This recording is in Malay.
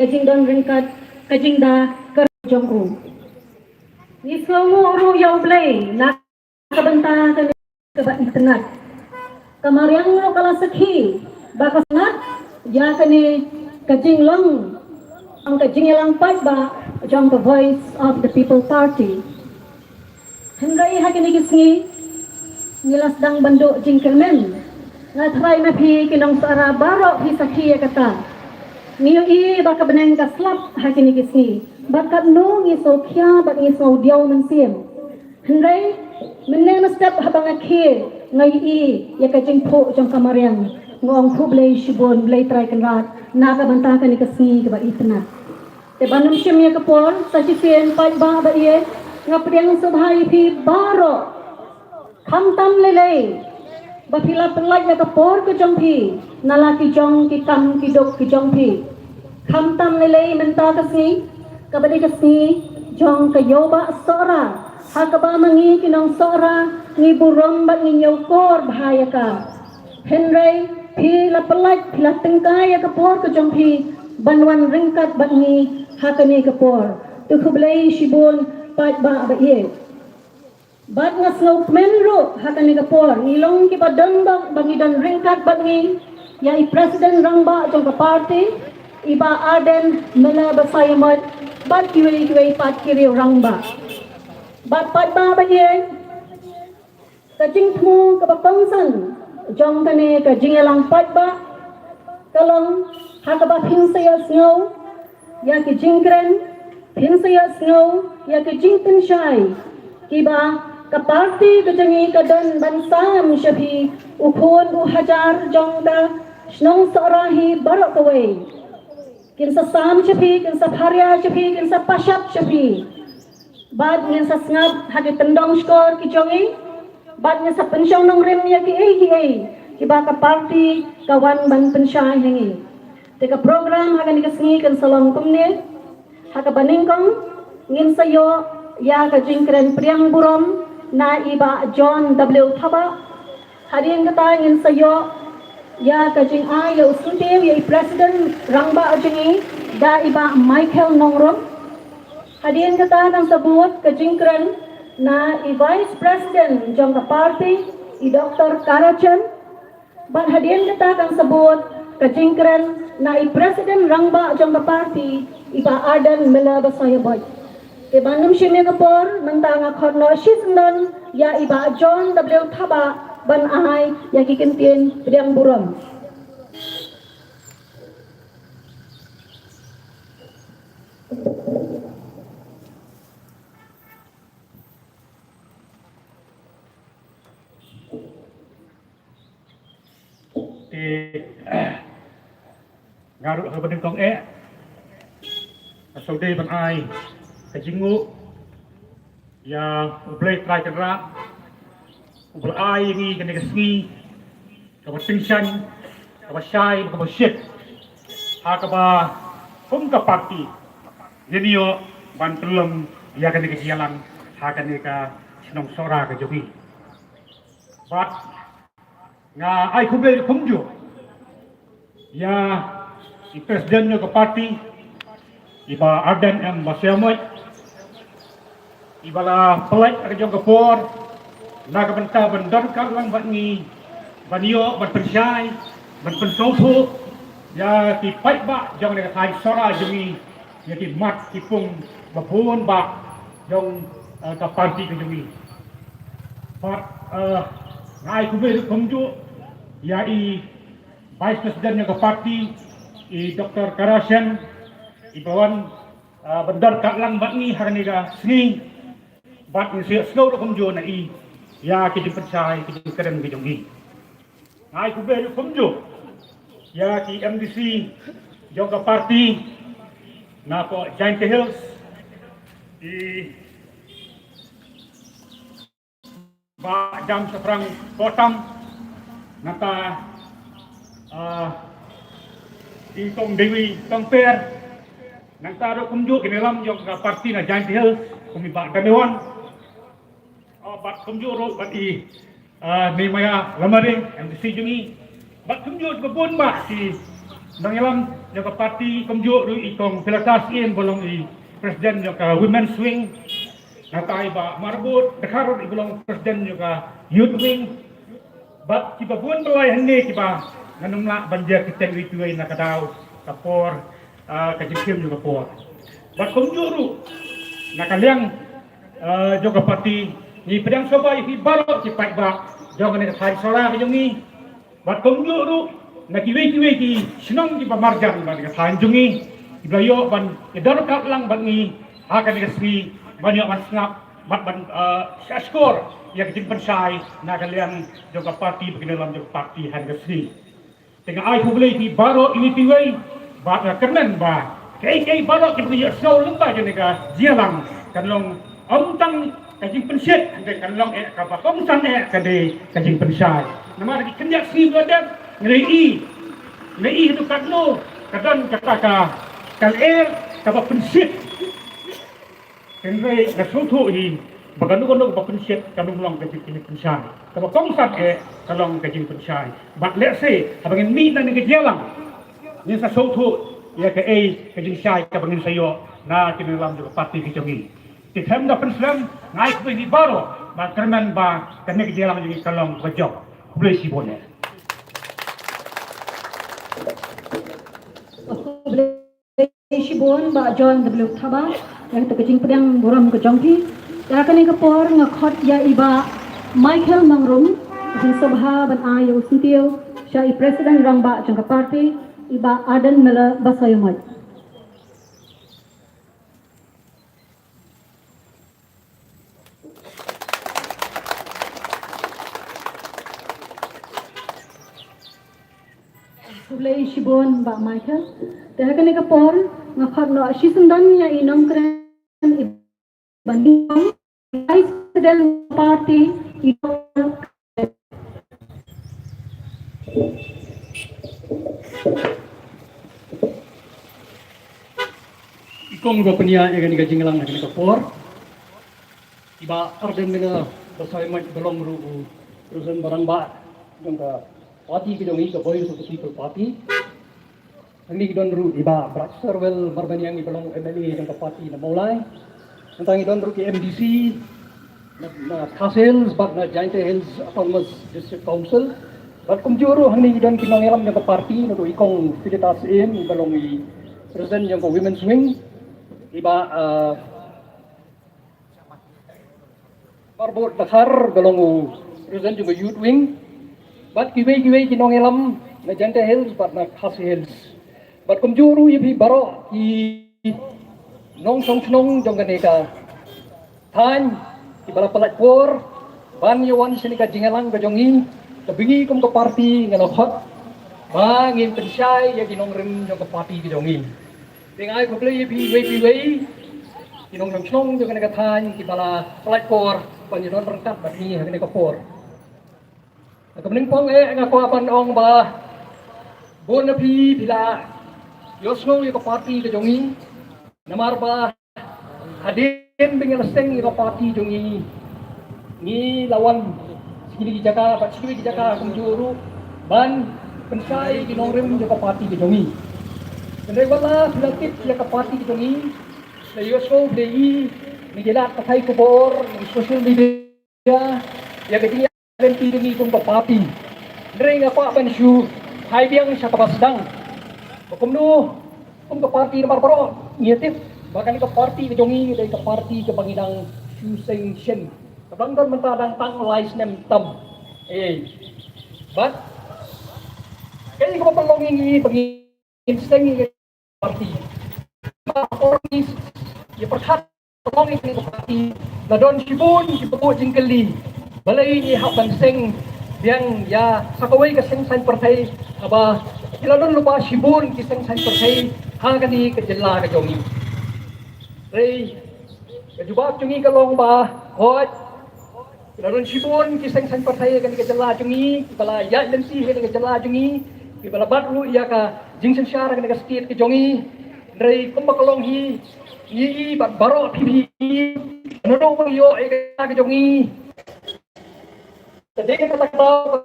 kajing don ringkat kajing da kerjong u ni semua ru yang play nak kabenta kan ke internet kamariang lo kala sakhi bakas nat ya kani kajing long ang kajing lang pat ba jong the voice of the people party hendai hakini kisni nilas dang banduk jingkelmen ngatrai na phi kinong sara baro hi sakhi kata niyo i baka beneng kaslap hakini kisni bakat no ngi sokya bak ngi so diaw man sim hendai menne na step habang akhi ngai i ya kajing pho jong kamariang ngong khublei shibon blei trai kanrat na ka banta ka ni kasni ka ba itna te banum shim ya kapor sa chisen pai ba ba ye ngapriang subhai phi baro kham tam lele ba phila pelai ya kapor ko jong phi nala ki jong ki kam ki dok ki jong phi kham tam lele menta kasni ka ba kasni jong ka yoba sora ha ka ba mangi kinong sora ni burom ba ni nyokor bahaya ka henry phi la pelak phi la tengkai ya kapor ko jong phi banwan ringkat ba ni hakani kapor tu khublei shibon pat ba ba ye bad nga slow menro hakani kapor nilong ki badang ba bangi dan ringkat ba ni ya i president rangba jong ka party iba aden mela basayamat bad kiwe pat kiri rangba bad pat ba ba ye kajing thmu ka bapangsan jong kane ka jingelang pat ba kalong hakaba phinsaya snow ya ki jingkren phinsaya snow ya ki jingten shai kiba ka party ka jangi ka dan bansam shabi ukhon u hajar jong ka snong sarahi barok away kinsa sam shabi kinsa pharya shabi kinsa pashat shabi bad ngin sa snap hagi tendong skor ki jongi bad ngin sa pensyong nong rim ya ki kiba ka party kawan ban pensyai hangi teka program haga ni kasngi kan salong kumne haga baningkong ngin sayo ya ka jingkren priang burom na iba John W Thaba hadin kata ngin sayo ya ka jing a ya usunte ya president rangba ajingi da iba Michael Nongrom hadin kata kan sabut ka jingkren na i vice president jong ka party i Dr. Karachan ban hadin kata kan sabut ka jingkren na i president rangba jong ka party iba adan mela basaya boy ke banum shime kapor mantanga khorno shisnon ya iba John W Thaba ban ahai ya kikintin priang burom garuk ke bedeng kong saudi ban ai kajingu ya ublay try kera ubl ai ni kene kasni ka tension ka shai ka shit ha ka ba kum ka party yenio ban tulung ya kene kesialan ha kene ka sinong sora ka jogi but nga ai kuble kumju ya i presiden ke parti iba Arden M Basyamut ibala pelak kerjong kepor naga benta bendar kalang batni banio berpersai berpensoso ya ti pai ba jong ne kai sora jemi ya ti mat ti pung babun ba jong ka parti ke jemi pat ngai kuber kumju ya i vice president ke parti i Dr. Karashan ibawan bendar kalang batni harniga sni bat ni slow kumjo na i ya ki dipercaya ki keren ki jongi ngai ku be kumjo ya ki MDC yoga party na ko Giant Hills di ba jam seberang potang nata di tong Dewi tong Per nanta ro kumjo kinelam yoga party na Giant Hills kumi ba damewan bat kumjo ro bat i ni maya lamaring MDC jungi bat kumjo babon ba si nangilam yung parti kumjo ru itong filatasin bolong i presiden yung women's wing natai ba marbut dekarot ibolong presiden yung youth wing bat kiba buan balay hande kiba nanumla banjir kita wituay nakadaw kapor kajimkim yung kapor bat kumjo ru nakaliang juga parti ni pedang soba i barok si pai ba jangan ni thai sora kajong ni bat kumjo ru nakiwi-kiwi ki sinong ki pamarjan ban ka sanjungi iblayo ban idar ka lang ban ni akan ni kasri banyak man snap ban skor ya kejin pensai na kalian juga parti beginalam juga parti han kasri tengah ai publik ki baro ini tiwai ba kanan ba kai baro ki beri snow lemba je nega jialang kanlong omtang kajin penset kan long ka ba komsan kade kajin pensai nama di kenyak sri badan ngelai itu kadno kadang kata kaler kaba pensit kenai nasutu ini bagano ba pensit kanung long kajin pensai kaba kongsat kalong kajin pensai bak lese abangin mi na ni kejalang ni sa sutu ya ke kajin sai kabangin sayo na kinilam juga parti kijongi titem da penslam ngai ko ni baro ba kerman ba kane kejalang juga kalong bajok boleh si boleh Shibon ba John W Thaba yang terkecing pedang buram ke jongpi ya kan ke por ngakot ya iba Michael Mangrum di sabha ban ayo sitio syai presiden ramba jangka parti iba Aden Mela Basayumai Sulai Shibon ba Michael dah kan ke por ngakot no asisundan ya inom keren banding presiden parti inom Ikong go penia yang ni jinglang ni kapor iba arden mena basai mat belong ru urusan barang ba jangka parti ki jongi ka boy so people party Ini don ru iba Brakserwell Marbanyang ibelong MLA jangka parti na mulai tentang don ru ki MDC na Khasils bak na Giant Hills Autonomous District Council bak kumjuru hangni don kinangelam jangka parti na ikong filitas in ibelong i presiden jangka women's wing iba Marbot Dakar belong presiden jangka youth wing bat kiwe kinangelam na Giant Hills bak na Khasils Bat kumjuru ibi baro i nong song snong jong ganeka tan i bala palat por ban yawan sini ka jingalang ka jongi kabingi kum ka parti ngano hot mangin pensai ya ginong rim jong ka parti ki jongi tingai ko play ibi wei ginong song snong jong ganeka tan i bala palat por ban yawan rengkat bat ni ganeka por kemudian pong ngako apan ong ba bon api bila Yosno yung parti ke jongi, namar ba hadin dengan lesteng yung parti jongi, ni lawan sikili kijaka, pat sikili kijaka kumjuru, ban pensai kinongrim yung parti ke jongi. Kendai wala filakit yung parti ke jongi, sa Yosno dei nigelat patay kubor, ng social media, yung katiya renti jongi kung parti. Kendai nga pa ban siya, hai biang siya kapasdang. Kumno kum ka parti na barbaro ngiatip bakal ka parti ke jongi dai ka parti ke banginang Shuseng Shen kabang don mentadang tang lais nem tam but kay ko palongin ni bangin seng parti ornis ya perhat palongin ni parti la don sibun sibu jingkeli balai ni haban seng biang ya sakawai ka seng san partai aba Iladon lupa sibun kisang san percay hangani kejela ke jongi. Rey, kejubab jongi kalong ba hot. Iladon sibun kisang san percay hangani kejela jongi. Kala ya lensi hangani kejela jongi. Kala batru ya ka jingsen syar hangani kastit ke jongi. Rey kumba kalong hi bat baro pibi. Anodo yo ke jongi. Tadi kata kau